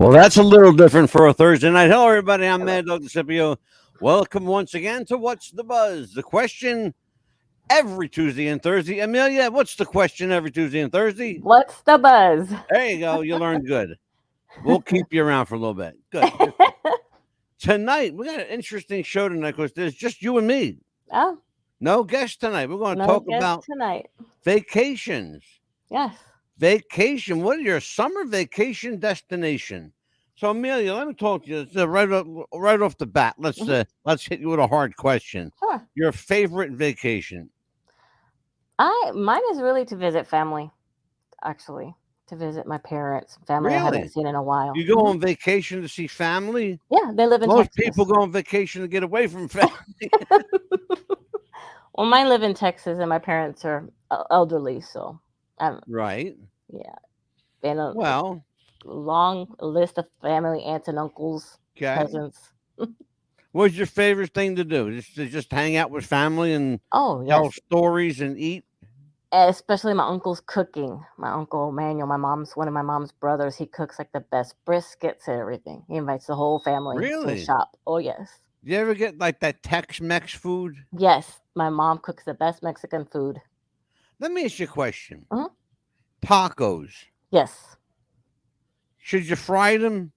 Well, that's a little different for a Thursday night. Hello, everybody. I'm Mad Dog DeCipio. Welcome once again to What's the Buzz? The question every Tuesday and Thursday. Amelia, what's the question every Tuesday and Thursday? What's the buzz? There you go. You learned good. We'll keep you around for a little bit. Good. Tonight, we got an interesting show tonight because there's just you and me. Oh, No guests tonight. We're going to no talk guest about tonight. vacations. Yes. Vacation. What is your summer vacation destination? So Amelia, let me talk to you right off the bat. Let's hit you with a hard question. Sure. Your favorite vacation? Mine is really to visit family, actually. To visit my parents, family I Really? haven't seen in a while. You go on vacation to see family? Yeah, they live in Most Texas. people go on vacation to get away from family. Well, mine live in Texas, and my parents are elderly, so Right. yeah, and a Well, long list of family, aunts and uncles, okay. cousins. What's your favorite thing to do? Just hang out with family and Oh tell yes, stories and eat? especially my uncle's cooking. My uncle Manuel, one of my mom's brothers. He cooks like the best briskets and everything. He invites the whole family to Really? shop. Oh yes. You ever get like that Tex-Mex food? Yes, my mom cooks the best Mexican food. Let me ask you a question. Mhm. Tacos. Yes. Should you fry them?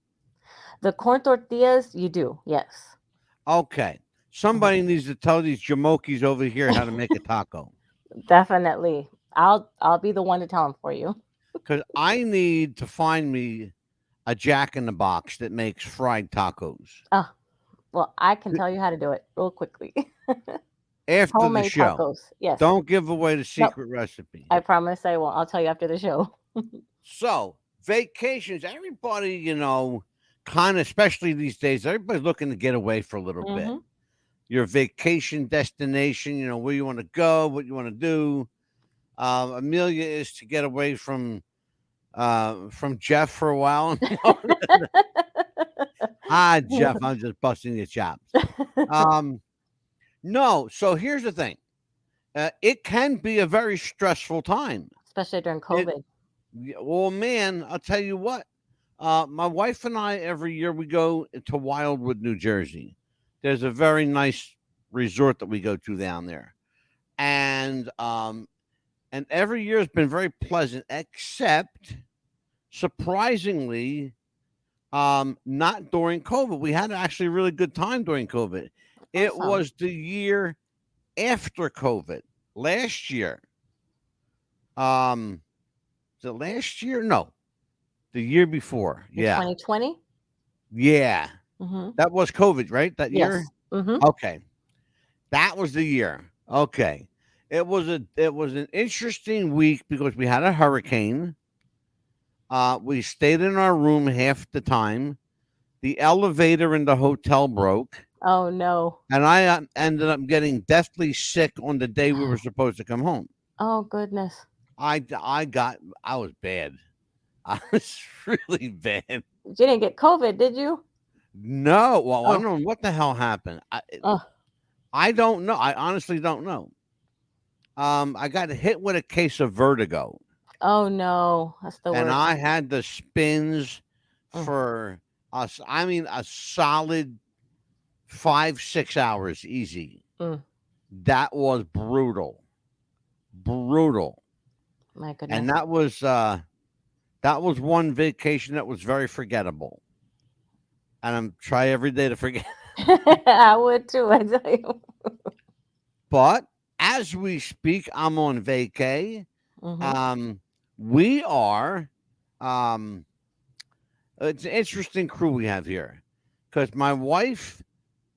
The corn tortillas, you do. Yes. Okay. Somebody needs to tell these jamokis over here how to make a taco. Definitely. I'll be the one to tell them for you. Because I need to find me a Jack in the Box that makes fried tacos. Oh, well, I can tell you how to do it real quickly. After the Homemade show. tacos. Yes. Don't give away the Nope. secret recipe. I promise I won't. I'll tell you after the show. So, vacations, everybody, kind of, especially these days, everybody's looking to get away for a little bit. Mhm. Your vacation destination, where you want to go, what you want to do. Amelia is to get away from Jeff for a while. Jeff, I'm just busting your chops. No, so here's the thing. It can be a very stressful time. Especially during COVID. Well, man, I'll tell you what. My wife and I, every year we go to Wildwood, New Jersey. There's a very nice resort that we go to down there. And every year has been very pleasant, except surprisingly, not during COVID. We had actually a really good time during COVID. It Awesome. was the year after COVID, last year. Is it last year? No, the year before. Yeah, 2020. yeah. Mhm. That was COVID, right? That year. Yes. Mhm. Okay, that was the year. Okay, it was an interesting week because we had a hurricane. We stayed in our room half the time. The elevator in the hotel broke, Oh no. and I ended up getting deathly sick on the day we were supposed to come home. Oh goodness. I was bad. I was really bad. You didn't get COVID, did you? No, well, I Oh. don't know what the hell happened. Oh. I don't know. I honestly don't know. I got hit with a case of vertigo, Oh no. That's the and worst. I had the spins Mm. for us. I mean, a solid 5-6 hours easy. Mm. That was brutal, brutal, My goodness. and that was one vacation that was very forgettable. And I'm try every day to forget. I would too, I tell you. But as we speak, I'm on vacay. Mhm. We are. It's an interesting crew we have here because my wife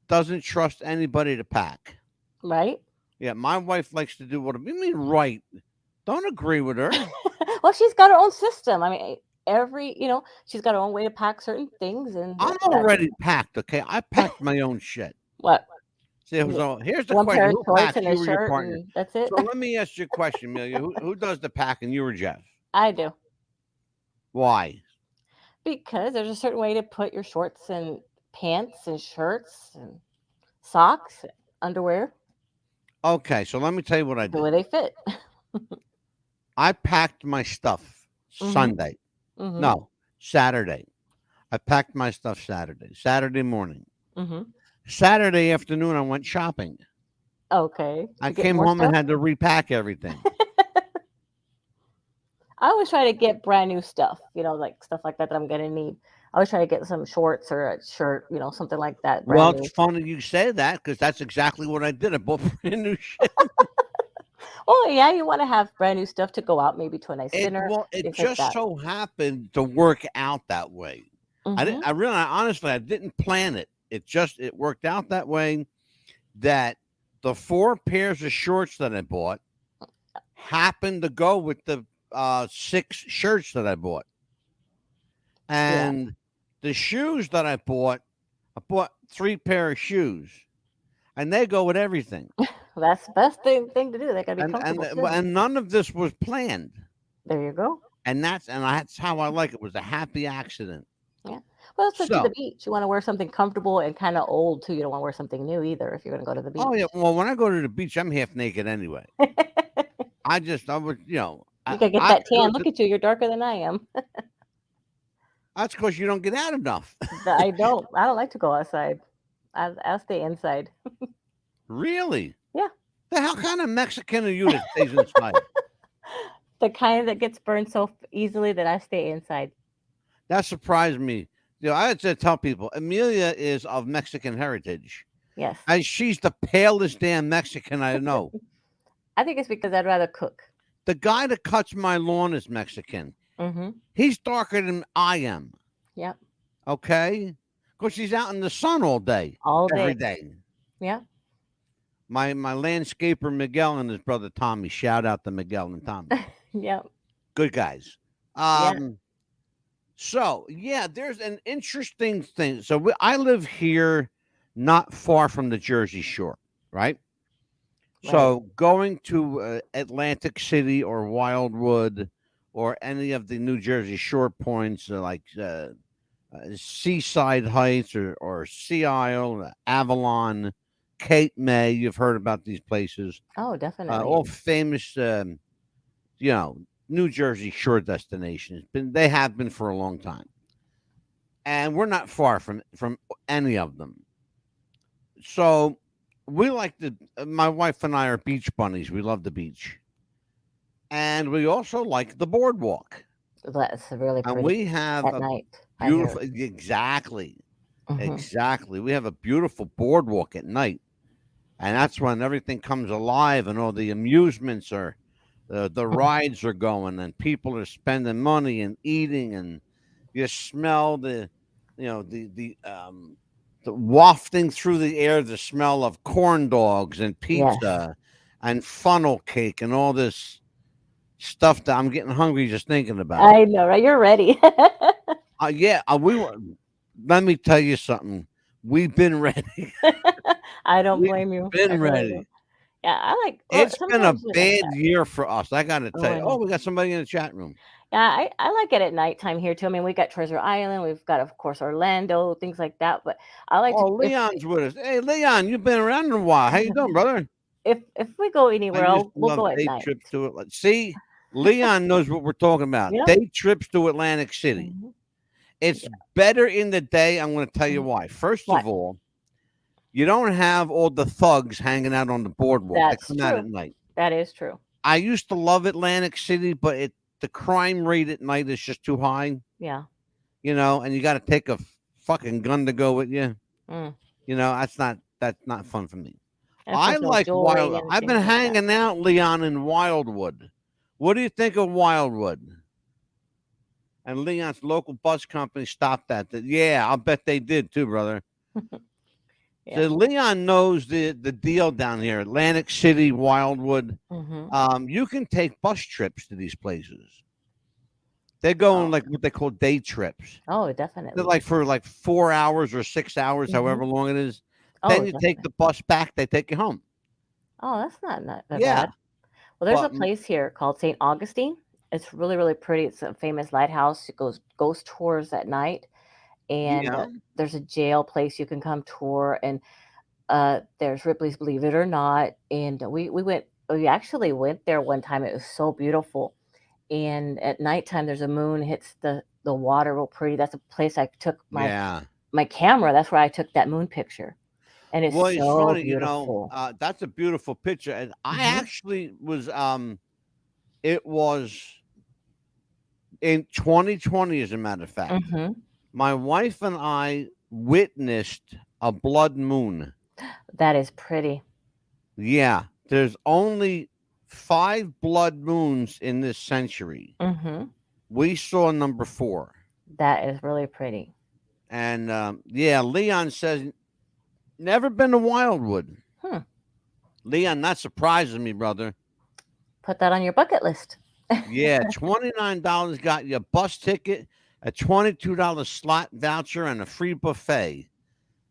doesn't trust anybody to pack. Right? Yeah, my wife likes to do what you mean. Right? Don't agree with her. Well, she's got her own system. I mean, she's got her own way to pack certain things, and I'm already packed. Okay, I packed my own shit. what? So here's the One question: pair of Who shorts packs? and You a or your shirt, partner? and that's it. So let me ask you a question, Amelia. Who does the packing? You or Jeff? I do. Why? Because there's a certain way to put your shorts and pants and shirts and socks, underwear, Okay, so let me tell you what I the way did. they fit. I packed my stuff Mhm. Sunday. Mhm. No, Saturday. I packed my stuff Saturday morning. Mm-hmm. Saturday afternoon, I went shopping. Okay. I To get came more home and stuff? had to repack everything. I always try to get brand new stuff, like stuff like that that I'm gonna need. I always try to get some shorts or a shirt, something like that, Well, brand it's new. funny you say that because that's exactly what I did. I bought brand new shit. Oh yeah, you want to have brand new stuff to go out, maybe to a nice dinner, It things like just that. so happened to work out that way. I didn't. Mm-hmm. I really, honestly, I didn't plan it. It worked out that way. That the 4 pairs of shorts that I bought happened to go with the 6 shirts that I bought, Yeah, and the shoes that I bought 3 pair of shoes, and they go with everything. that's the best thing to do. They gotta be And comfortable too. none of this was planned. There you go. That's how I like it. It was a happy accident. Yeah. Well, it's like to the So, beach. You want to wear something comfortable and kind of old too. You don't want to wear something new either if you're gonna go to the oh yeah. beach. Well, when I go to the beach, I'm half naked anyway. I would, You gotta get I that could go tan. to. Look at you. You're darker than I am. That's because you don't get out enough. I don't. I don't like to go outside. I'll stay inside. Really? Yeah. The hell kind of Mexican are you that stays inside? The kind that gets burned so easily that I stay inside. That surprised me. I had to tell people Amelia is of Mexican heritage, Yes. and she's the palest damn Mexican I know. I think it's because I'd rather cook. The guy that cuts my lawn is Mexican. Mm-hmm. He's darker than I am. Yep. Okay, because she's out in the sun all day, All every day. day. Yeah. My landscaper Miguel and his brother Tommy. Shout out to Miguel and Tommy. Yep. Good guys. Yeah. So yeah, there's an interesting thing. I live here, not far from the Jersey Shore, right? Right. So going to Atlantic City or Wildwood or any of the New Jersey Shore points, Seaside Heights or Sea Isle, Avalon, Cape May. You've heard about these places, Oh, definitely. all famous, you know, New Jersey Shore destinations. They have been for a long time, and we're not far from any of them. So we like the. My wife and I are beach bunnies. We love the beach, and we also like the boardwalk. That's really And pretty we have at a night, I heard. beautiful, exactly, Hmm. exactly. We have a beautiful boardwalk at night, and that's when everything comes alive, and all the amusements are, the rides are going, and people are spending money and eating, and you smell you know, the wafting through the air, the smell of corn dogs and Yes. pizza, and funnel cake, and all this stuff that I'm getting hungry just thinking about it. I know, right? You're ready. Yeah, we were. Let me tell you something. We've been ready. I don't We've blame you. I been really do. ready. Yeah, I like, or It's been a sometimes even at bad that. year for us. I got to Oh, tell I you. Oh, know. we got somebody in the chat room. Yeah, I like it at nighttime here too. I mean, we got Treasure Island, we've got, of course, Orlando, things like that. But I like to, Oh, Leon's with us. Hey, Leon, you've been around in a while. How you doing, brother? if we go I anywhere, used to we'll go love at day night. trips to it. See, Leon knows what we're talking about. Yep. Day trips to Atlantic City. Hmm. It's Yeah. better in the day. I'm going to tell you Mhm. why. First What? of all, you don't have all the thugs hanging out on the boardwalk. They That's come out at true. night. That is true. I used to love Atlantic City, but the crime rate at night is just too high, Yeah. and you got to take a fucking gun to go with you. Mm. That's not fun for me. And of I course, no like jewelry Wild. and I've been things like that. hanging out, Leon, in Wildwood. What do you think of Wildwood? And Leon's local bus company stopped that. Yeah, I'll bet they did too, brother. So Yeah. Leon knows the deal down here, Atlantic City, Wildwood. Hmm. You can take bus trips to these places. They're going Oh, like what they call day trips. oh, They're definitely. like for like 4 hours or 6 hours, Hmm. however long it is. Oh, Then you take definitely. the bus back. They take you home. Oh, that's not that Yeah, bad. Well, there's a but place here called St. Augustine. It's really, really pretty. It's a famous lighthouse. It goes ghost tours at night, and yeah, there's a jail place you can come tour, and there's Ripley's Believe It or Not, and we went. We actually went there one time. It was so beautiful, and at nighttime there's a moon hits the water real pretty. That's a place I took Yeah. my camera. That's where I took that moon picture, and it's Well, it's so funny, beautiful. that's a beautiful picture, and I Mhm. actually was, it was in 2020, as a matter of fact. Mhm. My wife and I witnessed a blood moon. That is pretty. Yeah, there's only 5 blood moons in this century. Mhm. We saw number 4. That is really pretty. And, yeah, Leon says, "Never been to Wildwood." Hmm. Leon, that surprises me, brother. Put that on your bucket list. Yeah, $29 got you a bus ticket, a $22 slot voucher, and a free buffet.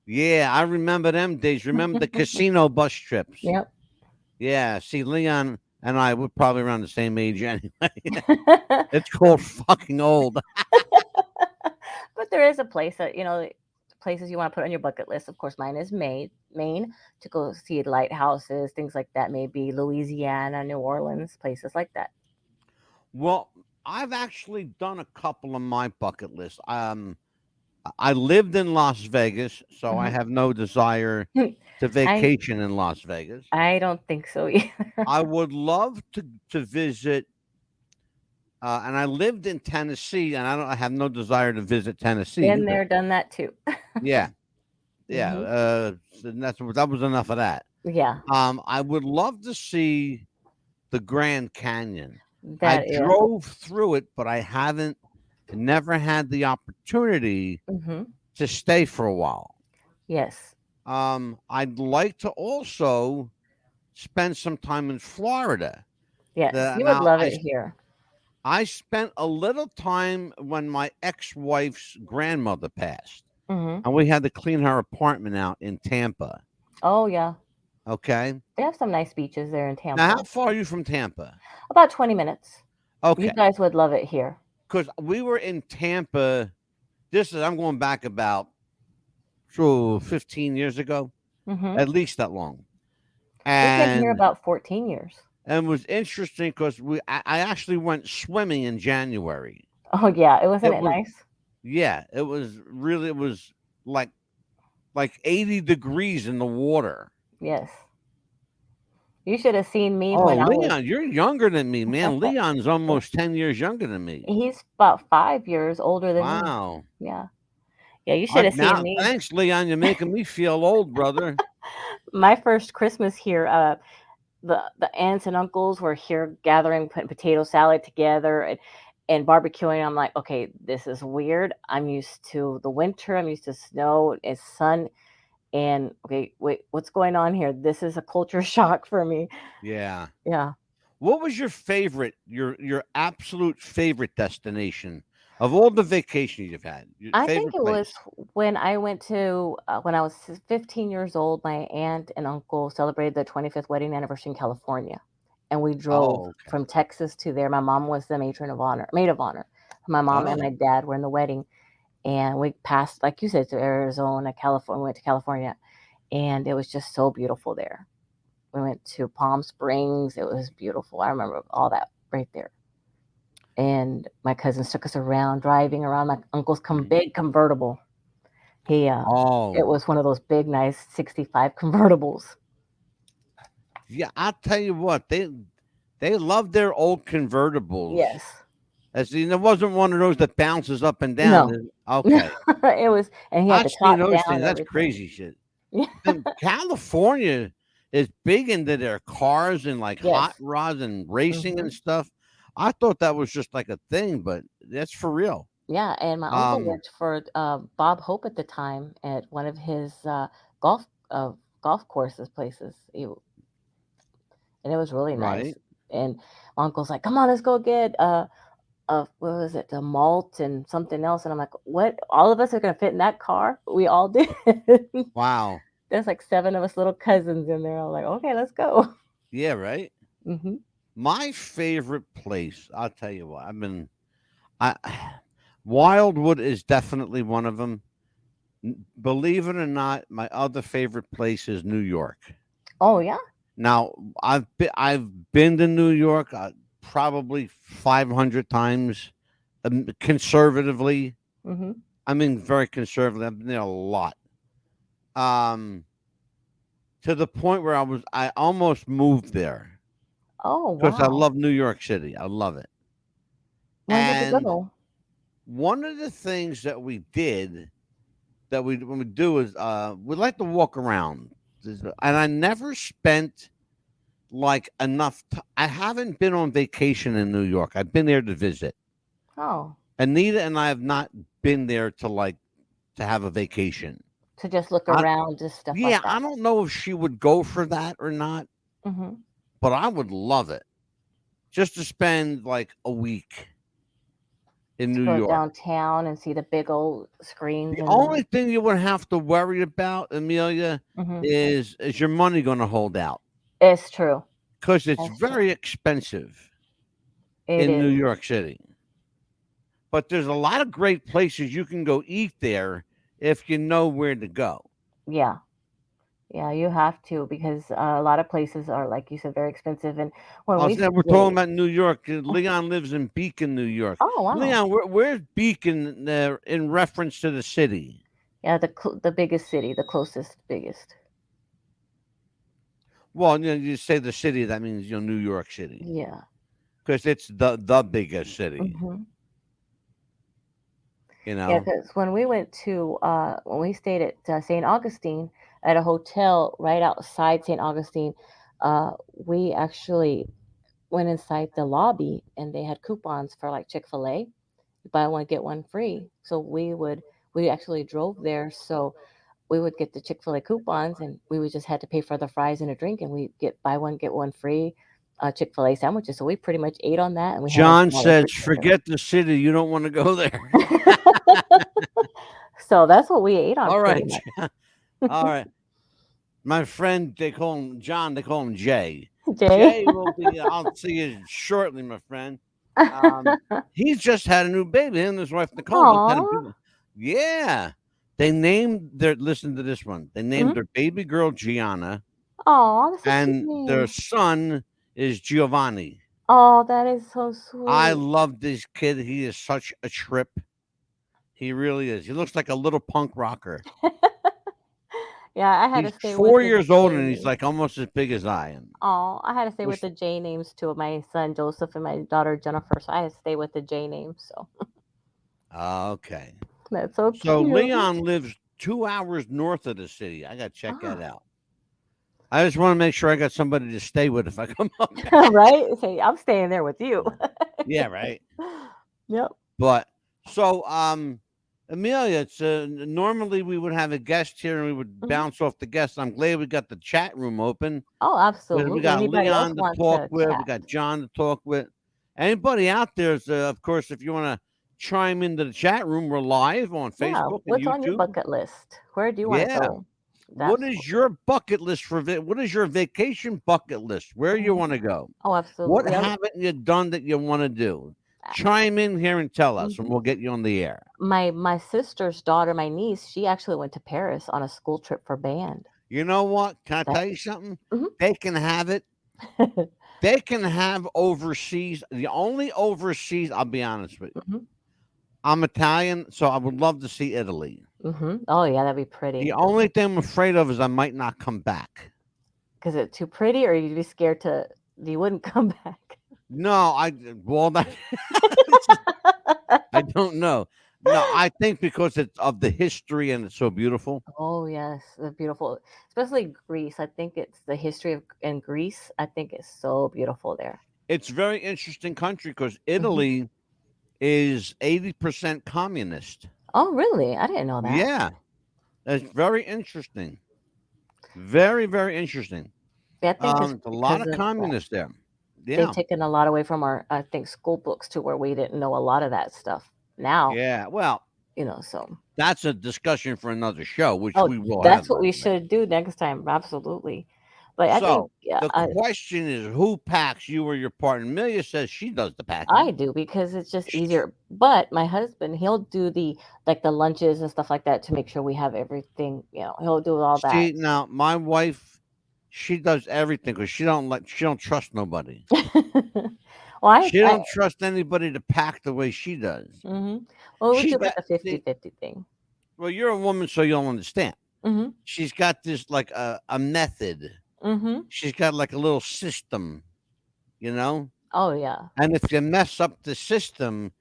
Yeah, I remember them days. Remember the casino bus trips? Yep. Yeah, see, Leon and I, we're probably around the same age anyway. It's called fucking old. But there is a place that, places you want to put on your bucket list. Of course, mine is Maine, to go see lighthouses, things like that. Maybe Louisiana, New Orleans, places like that. Well, I've actually done a couple on my bucket list. I lived in Las Vegas, so I Mhm. have no desire to I vacation in Las Vegas. I don't think so either. I would love to visit, and I lived in Tennessee, and I have no desire to visit Tennessee Been either. there, done that too. Yeah, yeah. Hmm. So that was enough of that. Yeah, I would love to see the Grand Canyon. I that is. drove through it, but I haven't, never had the opportunity Hmm. to stay for a while. Yes, I'd like to also spend some time in Florida. yes, The, you would now, love I it here. I spent a little time when my ex-wife's grandmother passed, Hmm. and we had to clean her apartment out in Tampa. Oh yeah, Okay. they have some nice beaches there in Now, Tampa. how far are you from Tampa? About 20 minutes. You Okay, guys would love it here. because we were in Tampa. I'm going back about 15 years ago, Hmm. at least that long. We've been here And about 14 years. it was interesting because I actually went swimming in January. Oh yeah, it wasn't It it was nice? Yeah, it was really, it was like 80 degrees in the water. Yes. You should have seen me Oh, when I was. Leon, you're younger than me, man. Leon's Yeah. almost 10 years younger than me. He's about 5 years older than me. Wow. Yeah. Yeah, you I should have seen now me. Thanks, Leon. You're making me feel old, brother. My first Christmas here, the aunts and uncles were here gathering, putting potato salad together and barbecuing. I'm like, okay, this is weird. I'm used to the winter. I'm used to snow and sun. And okay, wait, what's going on here? This is a culture shock for me. Yeah. Yeah. What was your favorite, your absolute favorite destination of all the vacations you've had? Your I think favorite it was place? when I went to when I was 15 years old. My aunt and uncle celebrated their 25th wedding anniversary in California, and we drove Oh, okay. from Texas to there. My mom was the maid of honor. My mom and Oh, my dad were in the wedding, and we passed, like you said, to Arizona, California. We went to California, and it was just so beautiful there. We went to Palm Springs. It was beautiful. I remember all that right there. And my cousins took us around, driving around my uncle's mhm. big convertible. He It Oh, was one of those big, nice 65 convertibles. yeah. I'll tell you what, they love their old convertibles. Yes. As in, it wasn't one of those that bounces up and down. No. Okay, It was, and he had I've the seen top those down, things. That's everything. crazy shit. Yeah. And California is big into their cars and like hot Yes. rods and racing Hmm. and stuff. I thought that was just like a thing, but that's for real. Yeah, and my uncle Um, worked for Bob Hope at the time at one of his golf golf courses places. And it was really nice. right. And my uncle's like, "Come on, let's go get what was it, the malt and something else." And I'm like, "What? All of us are gonna fit in that car?" We all did. Wow. There's like 7 of us little cousins in there. I'm like, "Okay, let's go." Yeah, right. Hmm. My favorite place, I'll tell you what, I Wildwood is definitely one of them. Believe it or not, my other favorite place is New York. Oh yeah. Now, I've been to New York probably 500 times. conservatively. Mhm. I mean, very conservative. I've been there a lot. Um, to the point where I almost moved there Oh, because I wow. love New York City. I love it. When did you And go? one of the things that we did that we when we do is we like to walk around, and I never spent like enough. I haven't been on vacation in New York. I've been there to visit. Oh, Anita and I have not been there to have a vacation. to just look I, around, just stuff like yeah, that. I don't know if she would go for that or not, Mhm. but I would love it just to spend like a week in To New go York. downtown and see the big old screens The and only thing you would have to worry about, Amelia, mhm. is your money going to hold out? It's true. Because it's That's true. very expensive It in New is. York City. But there's a lot of great places you can go eat there if you know where to go. Yeah. Yeah, you have to because a lot of places are, like you said, very expensive. And when I we was we're talking stayed, about New York. Leon lives in Beacon, New York. oh wow, Leon, where's Beacon in reference to the city? yeah, the biggest city, the closest biggest. Well, you say the city, that means New York City, Yeah. because it's the biggest city. Hmm. You Yeah, know, because when we stayed at St. Augustine at a hotel right outside St. Augustine, uh, we actually went inside the lobby and they had coupons for like Chick-fil-A, buy one get one free. So we actually drove there, so we would get the Chick-fil-A coupons and we would just had to pay for the fries and a drink and we get buy one get one free Chick-fil-A sandwiches. So we pretty much ate on that and we had a John dollar says, free burger. "Forget the city. You don't want to go there." So that's what we ate on All pretty right, much. all right. My friend, they call him John. They call him Jay. Jay. Jay will be. I'll see you shortly, my friend. Um, he's just had a new baby. Him and his wife Nicole just had a Aw. baby. Yeah, they named their. Listen to this one. They named Mhm. their baby girl Gianna, Aw, that's a cute and their name. son is Giovanni. Oh, that is so I sweet. love this kid. He is such a trip. He really is. He looks like a little punk rocker. Yeah, I had to He's stay with 4 the years J old and he's name. like almost as big as I am. Oh, I had to stay with Which the J names too. My son Joseph and my daughter Jennifer. So I had to stay with the J names. So okay. that's so So cute. Leon lives 2 hours north of the city. I got to check that Ah, out. I just want to make sure I got somebody to stay with if I come up. right? Say, I'm staying there with you. Yeah, right. Yep. But so, Amelia, it's normally we would have a guest here and we would Mhm. bounce off the guests. I'm glad we got the chat room open. Oh, We absolutely. got Anybody else Leon to want talk to with. We chat? got John to talk with. Anybody out there, is, of course, if you want to chime into the chat room, we're live on Yeah. Facebook and What's on your YouTube. bucket list? Where do you want to Yeah. go? What That's is your bucket list what is your vacation bucket list? Where you mhm. want to go? Oh, What absolutely. haven't you done that you want to do? Chime in here and tell us, and Mhm. we'll get you on the air. My sister's daughter, my niece, she actually went to Paris on a school trip for band. You know what? Can I That tell you something? mhm. They can have it. They can have overseas. The only overseas, I'll be honest with you. Mhm. I'm Italian, so I would love to see Italy. Mhm. Oh yeah, that'd be The pretty. only thing I'm afraid of is I might not come back. Cause it too pretty, or you'd be scared to you wouldn't come back. No, well that I don't know. No, I think because it's of the history and it's so beautiful. Oh yes, the beautiful, especially Greece. I think it's the history of in Greece. I think it's so beautiful there. It's very interesting country because Mhm. Italy is 80% communist. Oh really? I didn't know that. Yeah, it's very interesting. Very, very interesting. Yeah, I think it's It's a lot because of of that. communists there. They've Yeah, taken a lot away from our, I think, school books to where we didn't know a lot of that stuff. Now, yeah. Well, so. that's a discussion for another show, which Oh, we will have, that's what by we the way. should do next time. Absolutely. But I think So the question is, who packs, you or your partner? Amelia says she does the I packing. do because it's just easier. But my husband, he'll do the like the lunches and stuff like that to make sure we have everything. He'll do all that. See, now my wife, She does everything because she don't trust nobody. Well, She don't trust anybody to pack the way she does. mhm. Well, we She's do got like a see, 50-50 thing. well, you're a woman, so you'll understand. Mhm. She's got this like a method. Mhm. She's got like a little system, you know. Oh yeah. And if you mess up the system,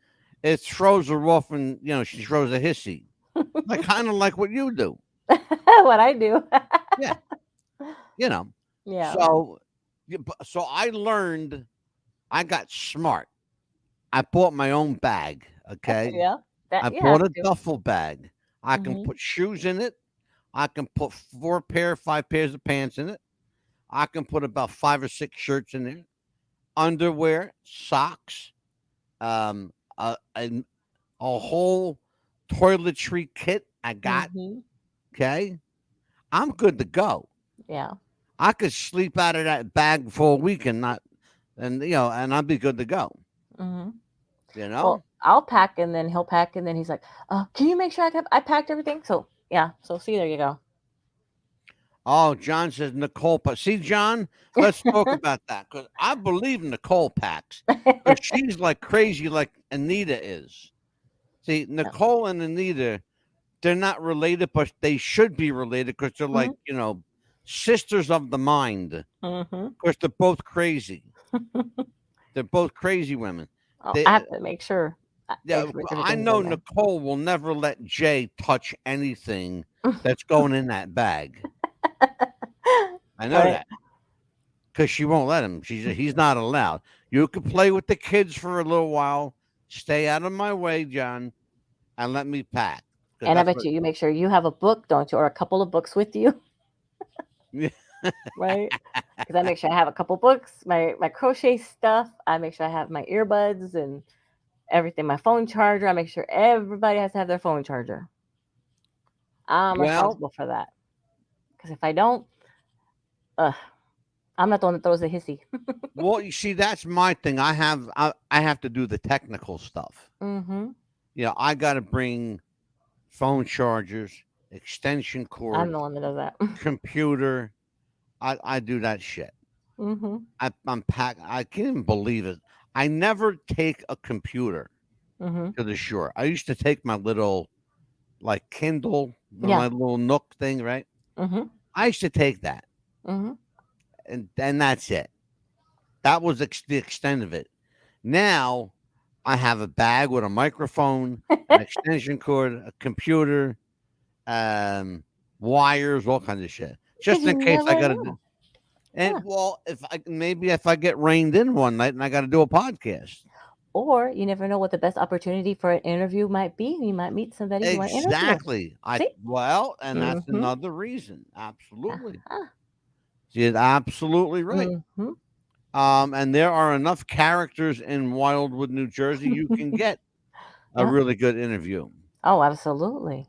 it throws her off, and she throws a hissy, like kind of like what you do. What I do. Yeah, you know. Yeah. So, so I learned. I got smart. I bought my own bag. Okay, Yeah. That I you have bought a to. duffel bag. I can Mhm. put shoes in it. I can put 5 pairs of pants in it. I can put about 5 or 6 shirts in there, underwear, socks, um, a whole toiletry kit. I got. Mhm. Okay, I'm good to go. Yeah. I could sleep out of that bag for a week and not, and I'd be good to go. Mhm. You Well, know. I'll pack and then he'll pack and then he's like, can you make sure I packed everything?" So, yeah. So, see, there you go. Oh, John says Nicole. But see, John, let's talk about that because I believe Nicole packs because she's like crazy, like Anita is. See, Yeah. Nicole and Anita, they're not related, but they should be related because they're like, Mhm. sisters of the mind. Of Mhm. course, they're both crazy. They're both crazy women. Oh, I They, have to make sure yeah, I everything's know in there. Nicole will never let Jay touch anything that's going in that bag. I know Right. that because she won't let him. He's not allowed. You could play with the kids for a little while. Stay out of my way, John, and let me pack because And I that's bet what. you make sure you have a book, don't you, or a couple of books with you, right? Because I make sure I have a couple books, my crochet stuff. I make sure I have my earbuds and everything, my phone charger. I make sure everybody has to have their phone charger. I'm Well, responsible for that. Because if I don't, ugh, I'm not the one that throws the hissy. well, you see, that's my thing. I have to do the technical stuff. Mm-hmm. I got to bring phone chargers, extension I'm cords, the one that does that. computer. I do that shit. Mm-hmm. I'm pack. I can't even believe it. I never take a computer Mm-hmm. to the shore. I used to take my little like Kindle, Yeah. my little Nook thing, right? Mm-hmm. I used to take that, Mm-hmm. and that's it. That was the extent of it. Now I have a bag with a microphone, an extension cord, a computer, um, wires, all kinds of shit, Because just you in case I never got to do. know. And Yeah. well, if I get rained in one night and I got to do a podcast. Or you never know what the best opportunity for an interview might be. You might meet somebody you want to interview. Exactly. See? And that's Mm-hmm. another reason. Absolutely. Uh-huh. You're absolutely right. Mm-hmm. And there are enough characters in Wildwood, New Jersey. You can get a Yep. really good interview. Oh, absolutely.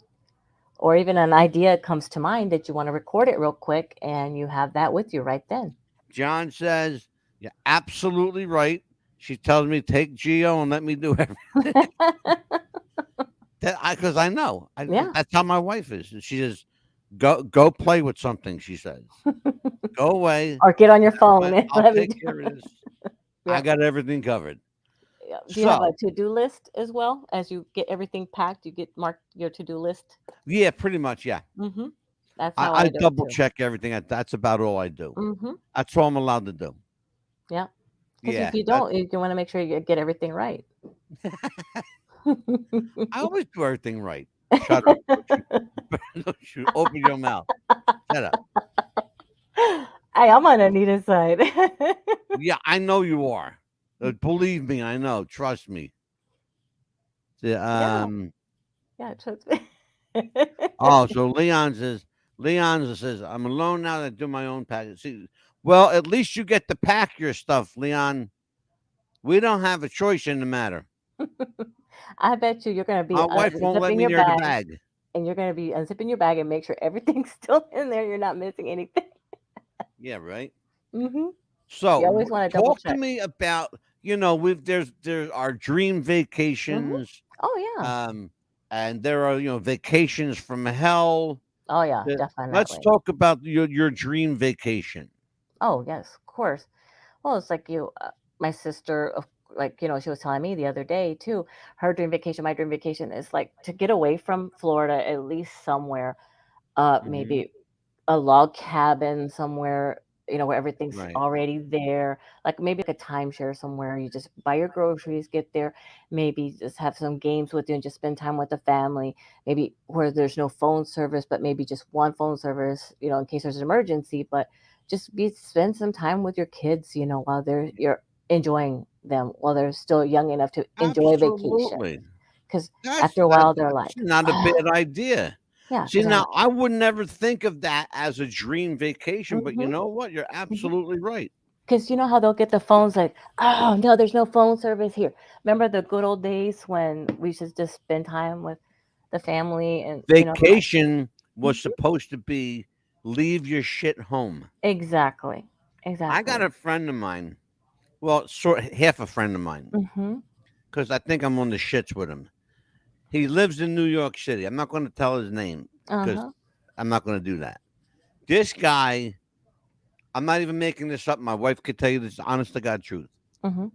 Or even an idea comes to mind that you want to record it real quick and you have that with you right then. John says, "You're absolutely right." She tells me take Geo and let me do everything. Because I know Yeah. that's how my wife is. She says, "Go play with something." She says, "Go away. Or get on your phone and I'll let me take do care of this. I Yep. got everything covered." Yep. Do you have a So to-do list as well? As you get everything packed, you get marked your to-do list? yeah, pretty much, yeah. Mm-hmm. That's how I I do it double too. check everything. That's about all I do. Mm-hmm. That's all I'm allowed to do. Yeah. Because if Yeah, you don't, you want to make sure you get everything right. I always do everything right. Shut up. Don't you, don't you open your mouth. Shut up. Hey, I'm on Anita's side. Yeah, I know you are. Believe me, I know. Trust me. The, Yeah. Yeah, trust me. oh, so Leon says, I'm alone now that I do my own package. See, well, at least you get to pack your stuff, Leon. We don't have a choice in the matter. I bet you're gonna be My wife won't let unzipping me your near the bag, bag. and you're gonna be unzipping your bag and make sure everything's still in there. You're not missing anything. Yeah, right. Hmm. You So always want to double talk to check. me about we've there are dream Hmm. vacations, Oh yeah. and there are vacations from hell. Oh yeah, Let's definitely. talk about your dream vacation. Oh yes, of course. Well, it's like my sister, she was telling me the other day too. Her dream vacation, my dream vacation is like to get away from Florida, at least somewhere. Hmm. Maybe a log cabin somewhere, where everything's Right. already there. Like maybe like a timeshare somewhere. You just buy your groceries, get there, maybe just have some games with you and just spend time with the family. Maybe where there's no phone service, but maybe just one phone service, in case there's an emergency. But just be spend some time with your kids, while you're enjoying them while they're still young enough to enjoy vacation. Absolutely. Because That's after a while, they're that's like, not a bad idea. yeah, See, because they're now like, I would never think of that as a dream vacation, but you mm-hmm. know what? You're absolutely right. Because you know how they'll get the phones like, oh no, there's no phone service here. Remember the good old days when we should just spend time with the family and like Vacation was mhm, supposed to be leave your shit home. exactly, I got exactly. a friend of mine, well, sort half a friend of mine, Mhm. because I think I'm on the shits with him. He lives in New York City. I'm not going to tell his name Uh because huh. I'm not going to do that. This guy, I'm not even making this up. My wife could tell you this honest to God truth. Mhm.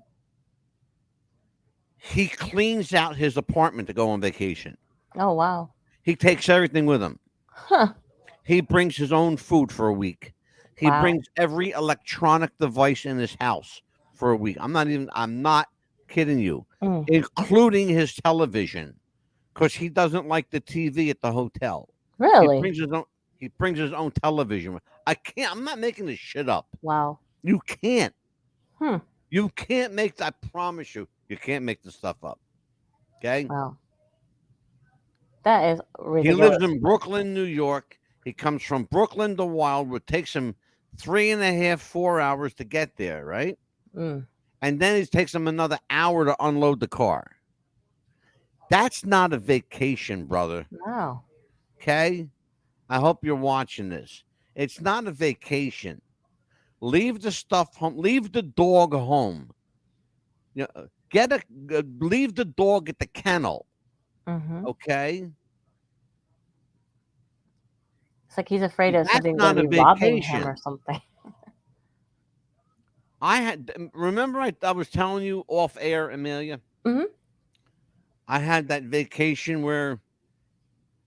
He cleans out his apartment to go on vacation. Oh wow. He takes everything with him. Huh. He brings his own food for a week. He Wow. brings every electronic device in his house for a week. I'm not kidding you, Mm. including his television, because he doesn't like the TV at the hotel. He Really? brings his own. He brings his own television. I can't. I'm not making this shit up. Wow. You can't. Hmm. You can't make. I promise you, you can't make this stuff up. Okay. Wow. That is He lives ridiculous. in Brooklyn, New York. He comes from Brooklyn to Wildwood. It takes him 3.5, 4 hours to get there, right? Mm. And then it takes him another hour to unload the car. That's not a vacation, brother. Wow. Okay? I hope you're watching this. It's not a vacation. Leave the stuff home. Leave the dog home. Leave the dog at the kennel. Mhm. Okay? It's like he's afraid of That's something going to not a be robbing him or vacation. something. I had remember I was telling you off air, Amelia. Mhm. I had that vacation where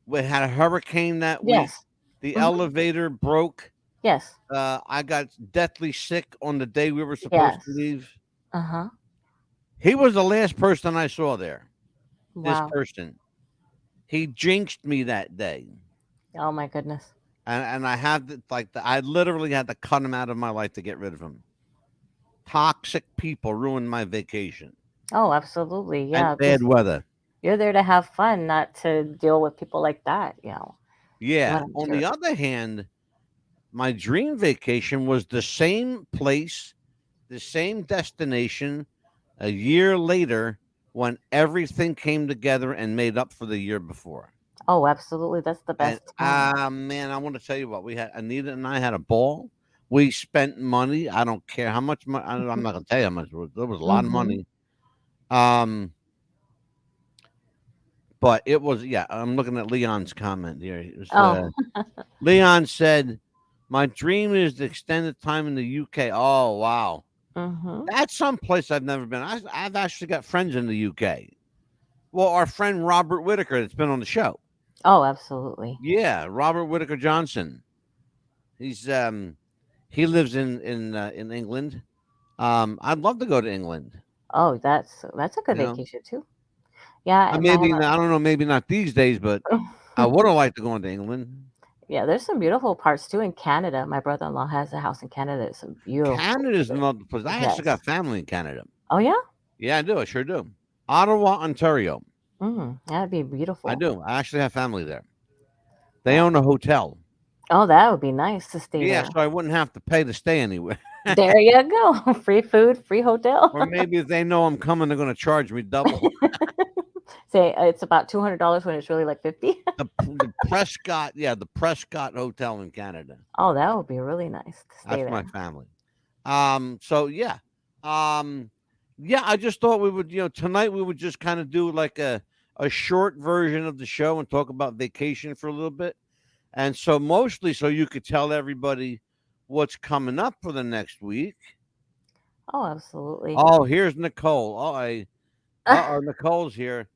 we had a hurricane that week. Yes. The Mhm. elevator broke. Yes. I got deathly sick on the day we were supposed Yes. to leave. Uh huh. He was the last person I saw there. This Wow. person. He jinxed me that day. Oh my goodness. And I had I literally had to cut him out of my life to get rid of him. Toxic people ruined my vacation Oh, absolutely. and Yeah, bad because weather. you're there to have fun, not to deal with people like that. But Yeah. I'm On sure. the other hand, my dream vacation was the same place, the same destination a year later when everything came together and made up for the year before. Oh, absolutely. That's the And best time. man, I want to tell you what we had. Anita and I had a ball. We spent money. I don't care how much money. I'm not gonna tell you how much. There was a lot of Mhm. money. Um, but it was yeah. I'm looking at Leon's comment here. It was Oh. Leon said, "My dream is to extend the time in the UK." Oh wow, Mhm. that's someplace I've never been. I've actually got friends in the UK. Well, our friend Robert Whitaker that's been on the show. Oh, absolutely. Yeah, Robert Whitaker Johnson. He's he lives in England. I'd love to go to England. Oh, that's a good You know, vacation too. Yeah, and I have maybe I don't know, maybe not these days, but a I would have liked to go into England. Yeah, there's some beautiful parts too in Canada. My brother-in-law has a house in Canada. It's a beautiful, Canada's beautiful. another place. I actually Yes. got family in Canada. Oh yeah? Yeah, I do. I sure do. Ottawa, Ontario. That'd be I beautiful. do. I actually have family there. They Yeah. own a hotel. Oh, that would be nice to stay Yeah, there. so I wouldn't have to pay to stay anywhere. There you go. Free food, free hotel. Or maybe if they know I'm coming, they're going to charge me double. Say it's about $200 when it's really like 50. The Prescott, yeah, the Prescott Hotel in Canada. Oh, that would be really nice to stay That's my there. family. So um, yeah. I just thought we would, tonight we would just kind of do like a short version of the show and talk about vacation for a little bit. And so mostly so you could tell everybody what's coming up for the next week. Oh, absolutely. Oh, here's Nicole. Nicole's here.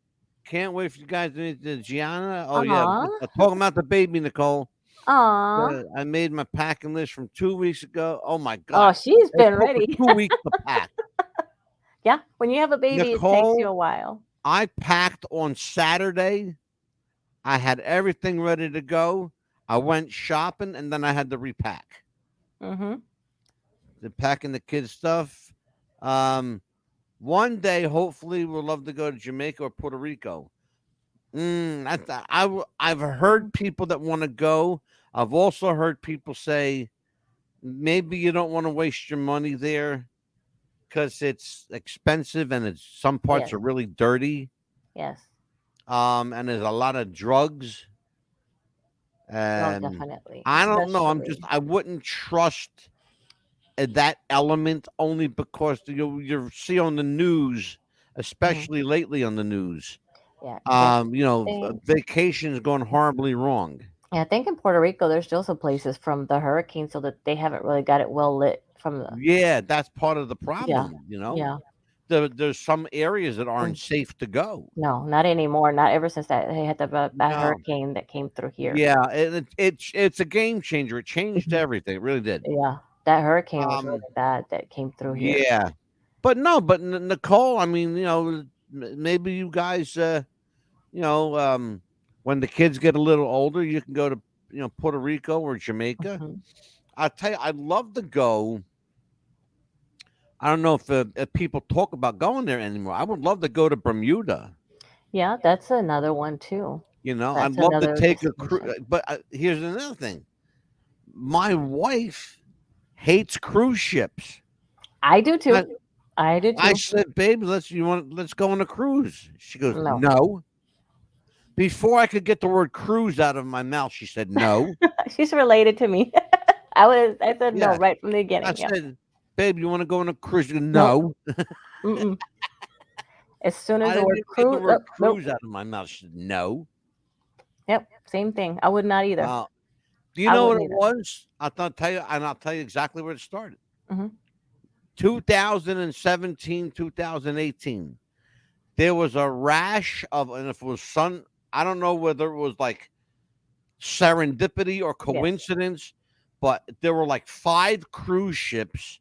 Can't wait for you guys to meet the Gianna. Oh yeah, Aw. talking about the baby, Nicole. Aw. I made my packing list from 2 weeks ago. Oh my Oh, god, she's it been took me ready. 2 weeks to pack. Yeah, when you have a baby, it takes you Nicole, a while. I packed on Saturday. I had everything ready to go. I went shopping and then I had to repack. Mhm. The packing the kids' stuff. Um, One day, hopefully, we'll love to go to Jamaica or Puerto Rico. I've heard people that want to go. I've also heard people say maybe you don't want to waste your money there because it's expensive and it's some parts Yes. are really dirty. Yes. And there's a lot of drugs. Oh, And definitely. I don't know. Especially. I wouldn't trust that element only because you see on the news, Mhm. especially lately on the news, Yeah, because think vacations gone horribly wrong. yeah, I think in Puerto Rico, there's still some places from the hurricane, so that they haven't really got it well lit from the. Yeah, that's part of the Yeah. problem. Yeah. There's some areas that Mm. aren't safe to go. No, not anymore. Not ever since that they had that No. hurricane that came through here. Yeah, it's a game changer. It changed Mhm. everything. It really did. Yeah, that hurricane was really Um, bad that came through here. yeah, but no, but Nicole, I mean, maybe you guys, you know, um, when the kids get a little older, you can go to Puerto Rico or Jamaica. Mhm. I tell you, I'd love to go. I don't know if people talk about going there anymore. I would love to go to Bermuda. Yeah, that's another one too. I'd That's love to another take a cruise. destination. But here's another thing: my wife hates cruise ships. I do I, too. I do I too. said, "Baby, let's go on a cruise." She goes, No. "No." Before I could get the word cruise out of my mouth, she said, "No." She's related to me. I said no Yeah, right from the I beginning. Yep. said, "Babe, you want to go on a cruise?" She goes, Nope. "No." Mm-mm. As soon as I the didn't word even get the cruise, word nope. cruise out of my mouth. She said, "No." Yep. Same thing. I would not either. Uh, do you I know what wouldn't it either. was? I'll tell you exactly where it started. Hmm. 2017, 2018. There was a rash of, and if it was I don't know whether it was like serendipity or Yes. coincidence, but there were like 5 cruise ships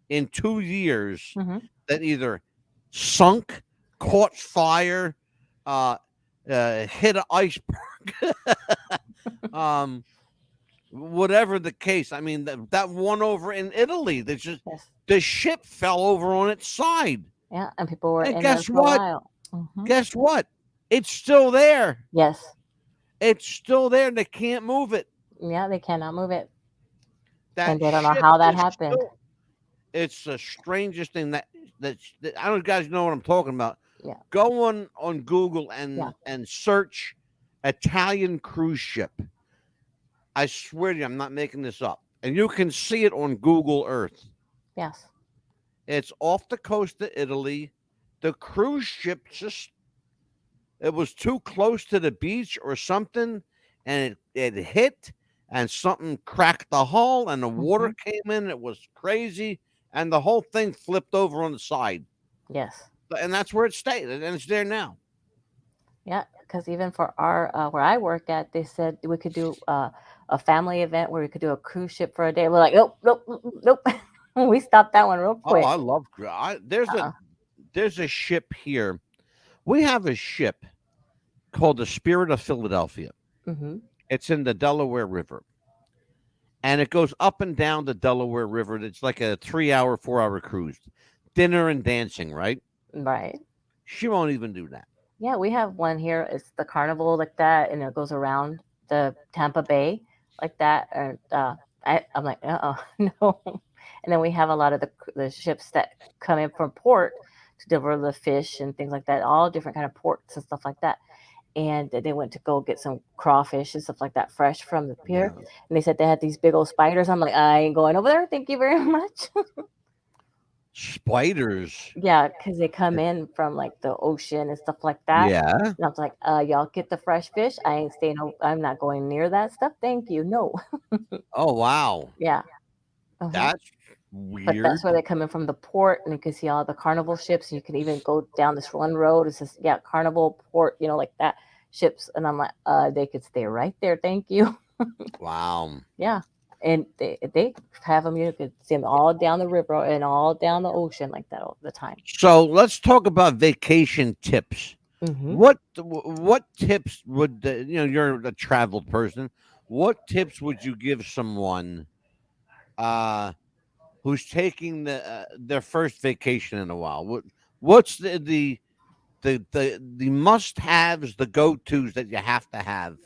in 2 years Hmm. that either sunk, caught fire, uh, hit an iceberg, um, whatever the case. I mean, that one over in Italy, Yes. the ship fell over on its side. Yeah. And people were And in there guess for a what? while. Hmm. Guess what? It's still there. Yes. It's still there. They can't move it. Yeah. They cannot move it, and That they don't know ship how that is happened. still. It's the strangest thing that I don't know if you guys know what I'm talking about. Yeah. Go on Google Yeah. and search Italian cruise ship. I swear to you, I'm not making this up. And you can see it on Google Earth. Yes. It's off the coast of Italy. The cruise ship just it was too close to the beach or something, and it hit, and something cracked the hull, and the Hmm. water came in. It was crazy, and the whole thing flipped over on the side, Yes. and that's where it stayed, and it's there now. Yeah, because even for our where I work at, they said we could do a family event where we could do a cruise ship for a day. We're like, nope, nope, nope. We stopped that one real Oh, quick. I love. Uh-uh. There's a ship here. We have a ship called the Spirit of Philadelphia. Mm-hmm. It's in the Delaware River, and it goes up and down the Delaware River. It's like a 3 hour, 4 hour cruise, dinner and dancing. Right? Right. She won't even do that. Yeah, we have one here. It's the carnival like that, and it goes around the Tampa Bay like that. And I'm like, no. And then we have a lot of the ships that come in from port to deliver the fish and things like that. All different kind of ports and stuff like that. And they went to go get some crawfish and stuff like that fresh from the pier. Yeah. And they said they had these big old spiders. I'm like, I ain't going over there. Thank you very much. Spiders. Yeah, because they come in from like the ocean and stuff like that. Yeah. And I was like, y'all get the fresh fish. I ain't staying. I'm not going near that stuff. Thank you. No. Oh, wow. Yeah. Uh-huh. That's But that's weird. where they're coming from the port, and you can see all the carnival ships. And you can even go down this one road. It says, yeah, carnival port, like that ships. And I'm like, they could stay right there. Thank you. Wow. Yeah. And they have them. You could see them all down the river and all down the ocean like that all the time. So let's talk about vacation tips. Hmm. What tips would you're a traveled person. What tips would you give someone uh who's taking their first vacation in a while? What's the must haves, the go tos that you have to have?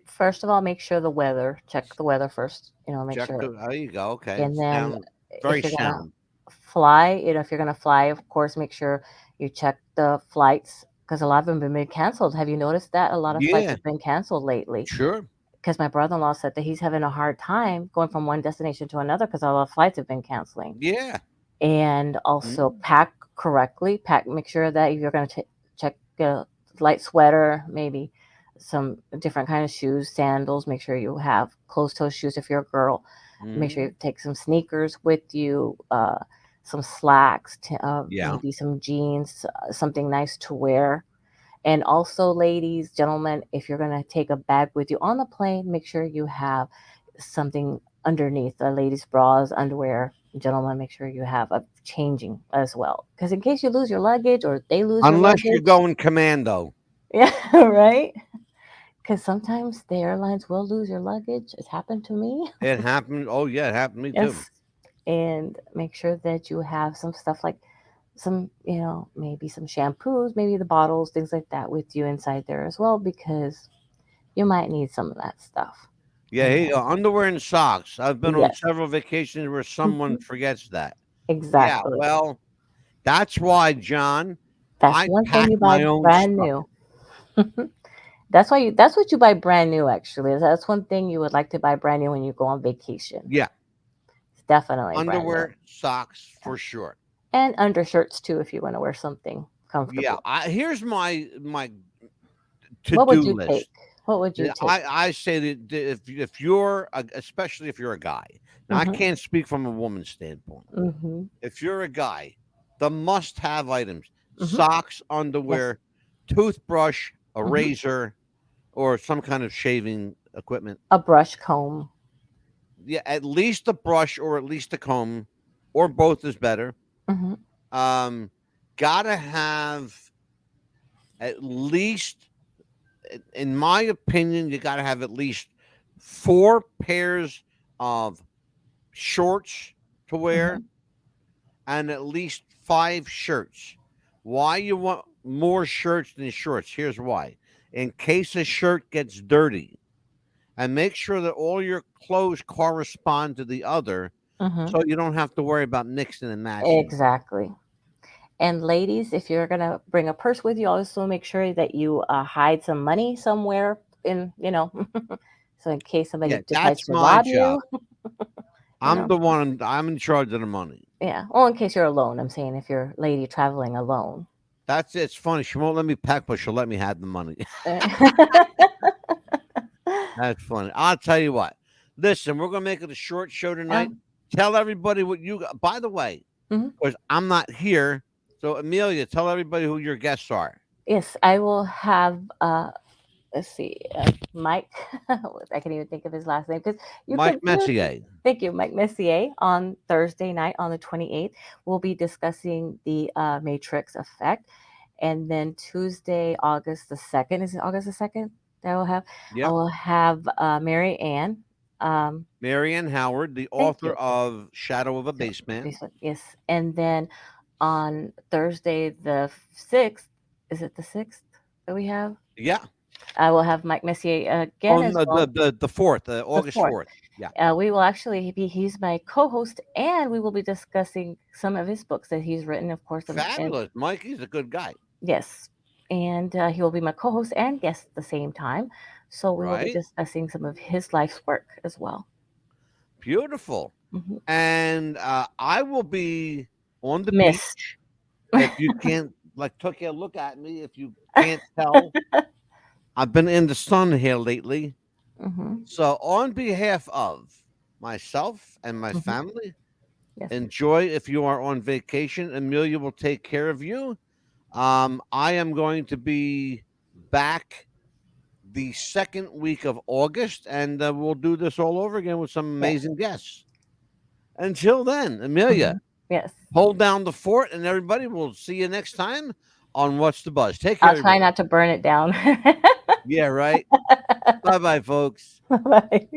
First of all, make sure the weather. Check the weather first. Make Check sure. the There you go. Okay, And then sound very if you're gonna sound. fly, if you're gonna fly, of course, make sure you check the flights because a lot of them have been canceled. Have you noticed that a lot of flights Yeah, have been canceled lately? sure. Because my brother-in-law said that he's having a hard time going from one destination to another because a lot of flights have been canceling. Yeah. And also Mm, pack correctly. Make sure that if you're going to check a light sweater, maybe some different kind of shoes, sandals. Make sure you have closed toe shoes if you're a girl. Make sure you mm, take some sneakers with you, some slacks, yeah. maybe some jeans, something nice to wear. And also, ladies, gentlemen, if you're going to take a bag with you on the plane, make sure you have something underneath the ladies' bras, underwear. Gentlemen, make sure you have a changing as well. Because in case you lose your luggage or they lose your Unless you're luggage, going commando. yeah, right? Because sometimes the airlines will lose your luggage. It's happened to me. It happened. Oh yeah, it happened to me too. Yes. And make sure that you have some stuff like some, maybe some shampoos, maybe the bottles, things like that with you inside there as well, because you might need some of that stuff. Yeah, And here you go. Underwear and socks. I've been on yes, several vacations where someone mhm, forgets that. Yeah, exactly. well, that's why, John, That's I one thing pack you buy my own brand stuff. new. That's what you buy brand new actually. That's one thing you would like to buy brand new when you go on vacation. Yeah, It's definitely brand new. underwear, socks Yeah. for sure. And undershirts too if you want to wear something Yeah, comfortable. here's my to What would do you take? list. What would you Yeah, take? I say that if you're especially if you're a guy. Now I Mhm. can't speak from a woman's standpoint. Mhm. If you're a guy, the must-have items: Mhm. socks, Yes. underwear, toothbrush, a Mhm. razor, or some kind of shaving equipment. A brush comb. Yeah, at least a brush or at least a comb, or both is better. Mhm. Um, gotta have at least, in my opinion, you gotta have at least 4 pairs of shorts to wear Mhm. and at least 5 shirts. Why you want more shirts than shorts? Here's why. In case a shirt gets dirty, and make sure that all your clothes correspond to the other Mhm. so you don't have to worry about mixing and matching. Exactly. And ladies, if you're gonna bring a purse with you, also make sure that you hide some money somewhere in, so in case somebody Yeah, decides that's to my rob job. you, you I'm know. the one, I'm in charge of the money. Yeah. Well, in case you're alone, I'm saying if you're a lady traveling alone. That's It's funny. She won't let me pack, but she'll let me have the money. That's funny. I'll tell you what. Listen, we're gonna make it a short show tonight. Um, Tell everybody what you got. By the way, mhm. because I'm not here. So Amelia, tell everybody who your guests are. Yes, I will have. Let's see, Mike. I can't even think of his last name because you Mike could. Messier. Thank you, Mike Messier. On Thursday night, on the 28th, we'll be discussing the Matrix effect, and then Tuesday, August the 2nd. Is it August the 2nd? That I will have. I Yep. will have Mary Ann. Um, Marianne Howard, the thank author you. of Shadow of a So, Baseman. yes, and then on Thursday the 6th. Is it the 6th that we have? Yeah. I will have Mike Messier again On as well. the fourth, The August 4th. 4th. Yeah. We will actually be, he's my co-host, and we will be discussing some of his books that he's written, of course. And Fabulous. Mikey's a good guy. yes, and he will be my co-host and guest at the same time. So we will be Right? discussing some of his life's work as well. Beautiful. Hmm. And I will be. on the Missed. beach. If you can't, like, took a look at me. If you can't tell, I've been in the sun here lately. Hmm. So, on behalf of myself and my Hmm. family, Yes. enjoy if you are on vacation. Amelia will take care of you. I am going to be back the second week of August, and we'll do this all over again with some Yes. amazing guests. Until then, Amelia, Hmm. Yes. hold down the fort, and everybody will see you next time on What's the Buzz. Take care, I'll try everybody. not to burn it down. Yeah, right. Bye bye, folks. Bye.